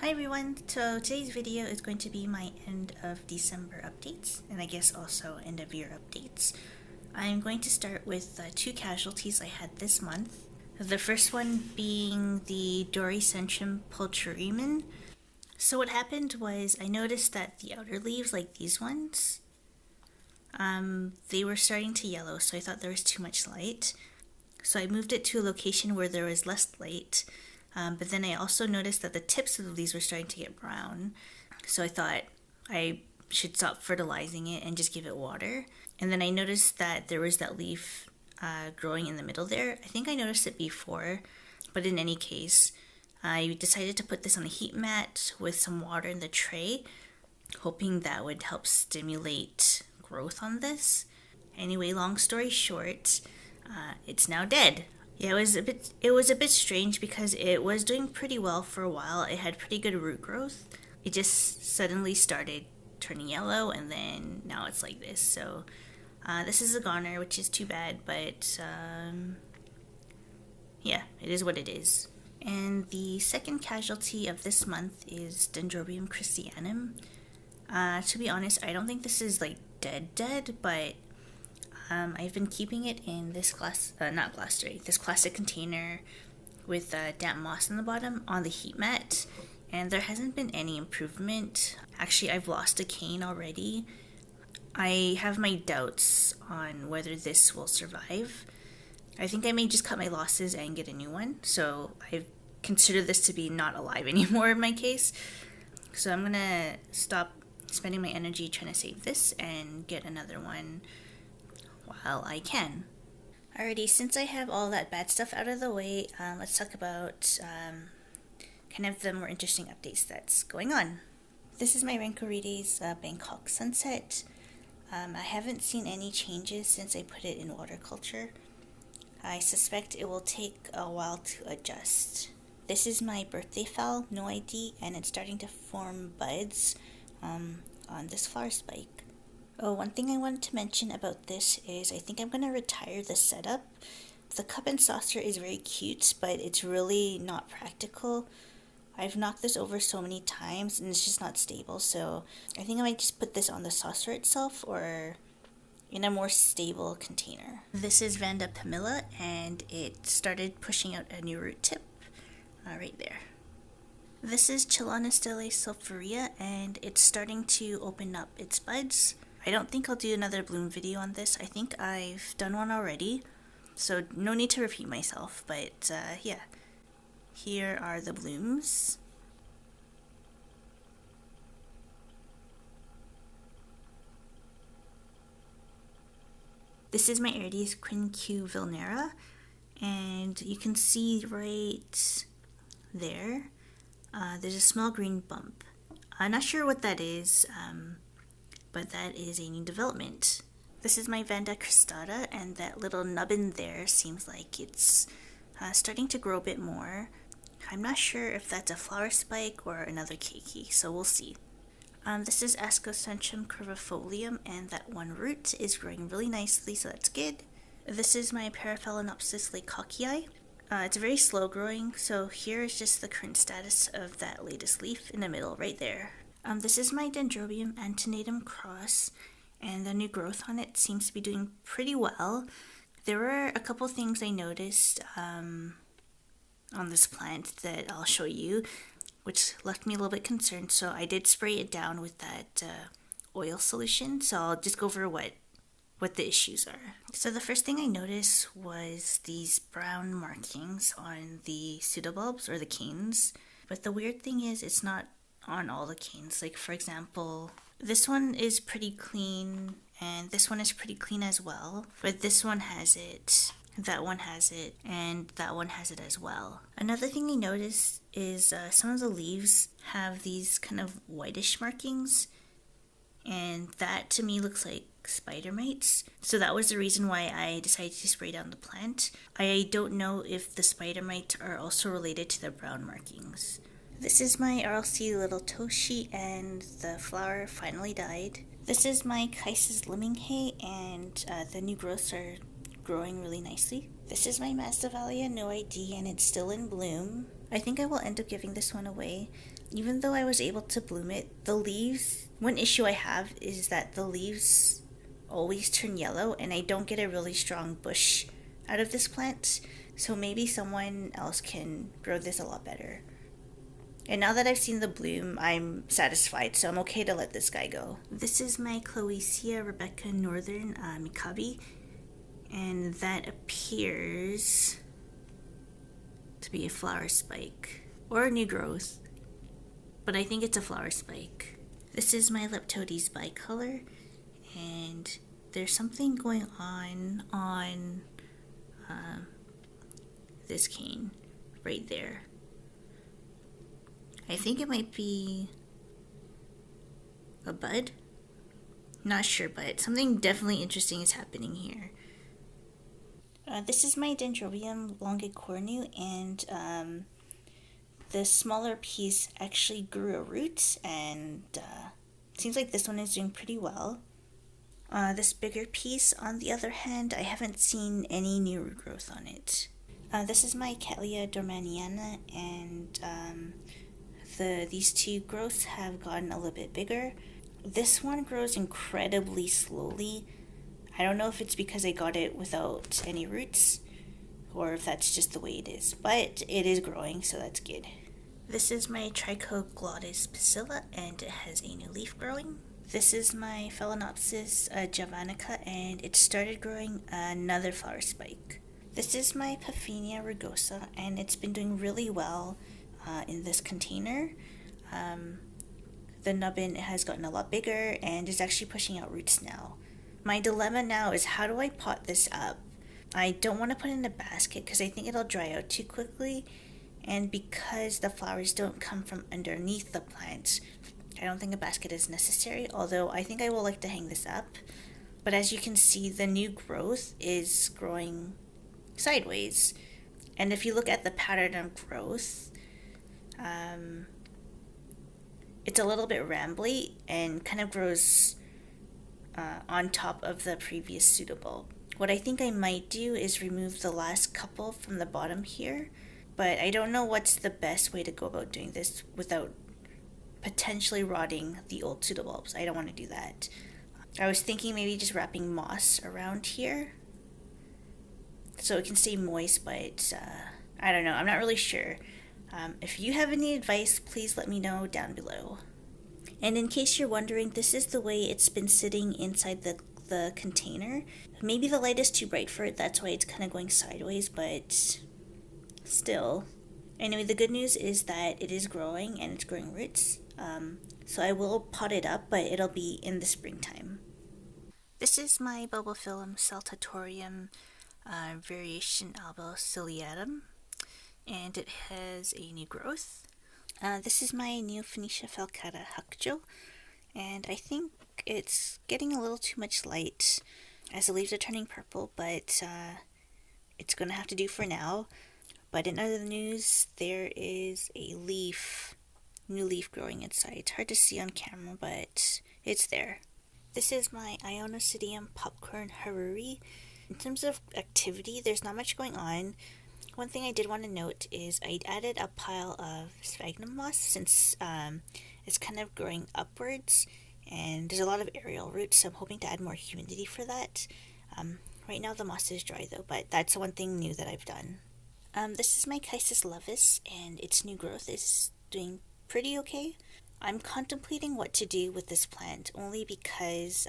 Hi everyone, so today's video is going to be my end of December updates, and I guess also end of year updates. I'm going to start with two casualties I had this month. The first one being the Doricentrum Pulcherrimin. So what happened was I noticed that the outer leaves, like these ones, they were starting to yellow, so I thought there was too much light. So I moved it to a location where there was less light. But then I also noticed that the tips of the leaves were starting to get brown. So I thought I should stop fertilizing it and just give it water. And then I noticed that there was that leaf growing in the middle there. I think I noticed it before, but in any case, I decided to put this on a heat mat with some water in the tray, hoping that would help stimulate growth on this. Anyway, long story short, it's now dead. Yeah, it was a bit strange because it was doing pretty well for a while. It had pretty good root growth. It just suddenly started turning yellow, and then now it's like this. So this is a goner, which is too bad, but yeah, it is what it is. And the second casualty of this month is Dendrobium christyanum. To be honest, I don't think this is like dead, but I've been keeping it in this this plastic container with damp moss in the bottom on the heat mat, and there hasn't been any improvement. Actually, I've lost a cane already. I have my doubts on whether this will survive. I think I may just cut my losses and get a new one, so I consider this to be not alive anymore in my case. So I'm gonna stop spending my energy trying to save this and get another one while I can. Alrighty, since I have all that bad stuff out of the way, let's talk about kind of the more interesting updates that's going on. This is my Rhynchorides Bangkok sunset. I haven't seen any changes since I put it in water culture. I suspect it will take a while to adjust. This is my birthday Phal NOID, and it's starting to form buds on this flower spike. Oh, one thing I wanted to mention about this is I think I'm going to retire the setup. The cup and saucer is very cute, but it's really not practical. I've knocked this over so many times and it's just not stable, so I think I might just put this on the saucer itself or in a more stable container. This is Vanda pumilla, and it started pushing out a new root tip right there. This is Chelonistele sulphurea, and it's starting to open up its buds. I don't think I'll do another bloom video on this. I think I've done one already, so no need to repeat myself, but yeah. Here are the blooms. This is my Aerides quinquevelnera, and you can see right there, there's a small green bump. I'm not sure what that is, but that is a new development. This is my Vanda cristata, and that little nubbin there seems like it's starting to grow a bit more. I'm not sure if that's a flower spike or another keiki, so we'll see. This is Ascocentrum curvifolium, and that one root is growing really nicely, so that's good. This is my Paraphalaenopsis laycockii. It's very slow growing, so here is just the current status of that latest leaf in the middle right there. This is my Dendrobium antennatum cross, and the new growth on it seems to be doing pretty well. There were a couple things I noticed on this plant that I'll show you, which left me a little bit concerned, so I did spray it down with that oil solution, so I'll just go over what the issues are. So the first thing I noticed was these brown markings on the pseudobulbs or the canes, but the weird thing is it's not on all the canes. Like, for example, this one is pretty clean, and this one is pretty clean as well, but this one has it, that one has it, and that one has it as well. Another thing I noticed is some of the leaves have these kind of whitish markings, and that to me looks like spider mites. So that was the reason why I decided to spray down the plant. I don't know if the spider mites are also related to the brown markings. This is my RLC little Toshie, and the flower finally died. This is my Chysis limminghei, and the new growths are growing really nicely. This is my Masdevallia NOID, and it's still in bloom. I think I will end up giving this one away. even though I was able to bloom it, the leaves, one issue I have is that the leaves always turn yellow and I don't get a really strong bush out of this plant. So maybe someone else can grow this a lot better. And now that I've seen the bloom, I'm satisfied, so I'm okay to let this guy go. This is my Clowesia Rebecca Northern Mikabi, and that appears to be a flower spike, or a new growth, but I think it's a flower spike. This is my Leptotes bicolor, and there's something going on this cane right there. I think it might be a bud. Not sure, but something definitely interesting is happening here. This is my Dendrobium longicornu, and the smaller piece actually grew a root, and it seems like this one is doing pretty well. This bigger piece, on the other hand, I haven't seen any new root growth on it. This is my Cattleya dormaniana, and these two growths have gotten a little bit bigger. This one grows incredibly slowly. I don't know if it's because I got it without any roots or if that's just the way it is, but it is growing, so that's good. This is my Trichoglottis pusilla, and it has a new leaf growing. This is my Phalaenopsis javanica, and it started growing another flower spike. This is my Paraphalea rugosa, and it's been doing really well in this container. The nubbin has gotten a lot bigger and is actually pushing out roots now. My dilemma now is, how do I pot this up? I don't want to put it in a basket because I think it'll dry out too quickly, and because the flowers don't come from underneath the plant, I don't think a basket is necessary, although I think I will like to hang this up. But as you can see, the new growth is growing sideways, and if you look at the pattern of growth, it's a little bit rambly and kind of grows on top of the previous pseudobulb. What I think I might do is remove the last couple from the bottom here, but I don't know what's the best way to go about doing this without potentially rotting the old pseudobulbs. I don't want to do that. I was thinking maybe just wrapping moss around here so it can stay moist, but I don't know. I'm not really sure. If you have any advice, please let me know down below. And in case you're wondering, this is the way it's been sitting inside the container. Maybe the light is too bright for it, that's why it's kind of going sideways, but still. Anyway, the good news is that it is growing and it's growing roots. So I will pot it up, but it'll be in the springtime. This is my Bulbophyllum saltatorium variation albociliatum, and it has a new growth. This is my new Phoenicia falcata huckjo, and I think it's getting a little too much light as the leaves are turning purple, but it's going to have to do for now. But in other news, there is a new leaf growing inside. It's hard to see on camera, but it's there. This is my Ionosidium popcorn haruri. In terms of activity, there's not much going on. One thing I did want to note is I added a pile of sphagnum moss since it's kind of growing upwards and there's a lot of aerial roots, so I'm hoping to add more humidity for that. Right now the moss is dry though, but that's one thing new that I've done. This is my Chysis levis, and its new growth is doing pretty okay. I'm contemplating what to do with this plant only because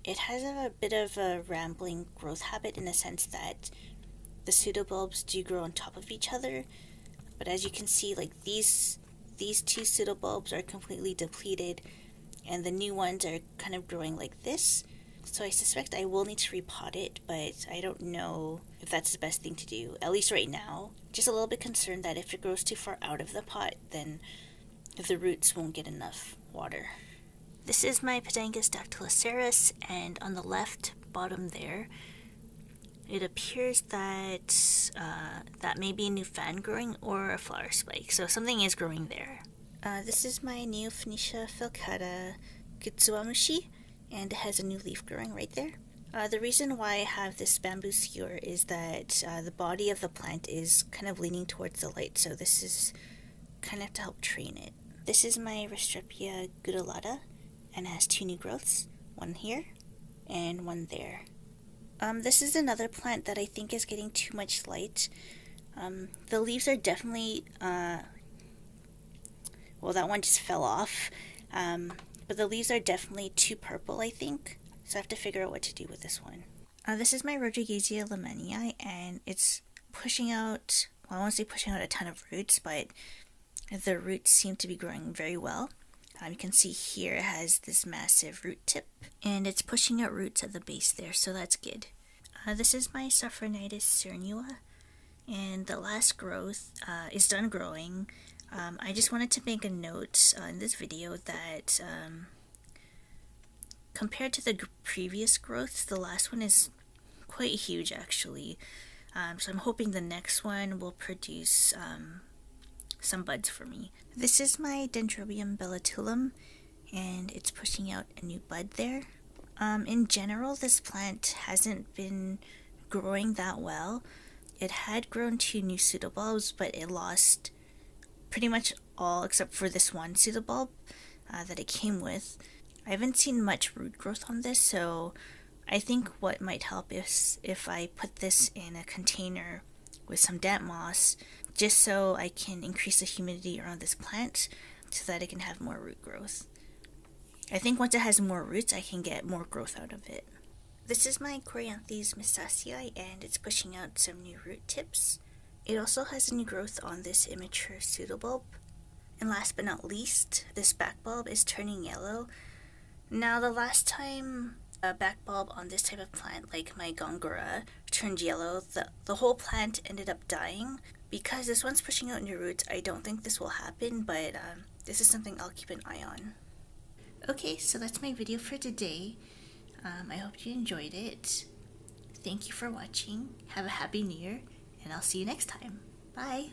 it has a bit of a rambling growth habit in the sense that the pseudobulbs do grow on top of each other, but as you can see, like these two pseudobulbs are completely depleted and the new ones are kind of growing like this. So I suspect I will need to repot it, but I don't know if that's the best thing to do, at least right now. Just a little bit concerned that if it grows too far out of the pot, then the roots won't get enough water. This is my Pedangus dactyloceras, and on the left bottom there, it appears that that may be a new fan growing or a flower spike, so something is growing there. This is my new Phoenicia falcata Kitsuamushi, and it has a new leaf growing right there. The reason why I have this bamboo skewer is that the body of the plant is kind of leaning towards the light, so this is kind of to help train it. This is my Restrepia gutulata, and it has 2 new growths, one here and one there. This is another plant that I think is getting too much light. The leaves are definitely, well, that one just fell off, but the leaves are definitely too purple, I think, so I have to figure out what to do with this one. This is my Rhynchorides limminghei, and it's pushing out, well, I won't say pushing out a ton of roots, but the roots seem to be growing very well. You can see here it has this massive root tip, and it's pushing out roots at the base there, so that's good. This is my Sulphurea cernua, and the last growth is done growing. I just wanted to make a note in this video that compared to the previous growths, the last one is quite huge actually. So I'm hoping the next one will produce some buds for me. This is my Dendrobium bellatulum, and it's pushing out a new bud there. In general, this plant hasn't been growing that well. It had grown 2 new pseudobulbs, but it lost pretty much all except for this one pseudobulb that it came with. I haven't seen much root growth on this, so I think what might help is if I put this in a container with some damp moss, just so I can increase the humidity around this plant so that it can have more root growth. I think once it has more roots, I can get more growth out of it. This is my Coryanthes mystacii, and it's pushing out some new root tips. It also has new growth on this immature pseudobulb. And last but not least, this back bulb is turning yellow. Now, the last time a back bulb on this type of plant, like my Gongora, turned yellow, the whole plant ended up dying. Because this one's pushing out new roots, I don't think this will happen, but this is something I'll keep an eye on. Okay, so that's my video for today. I hope you enjoyed it. Thank you for watching. Have a happy new year, and I'll see you next time. Bye!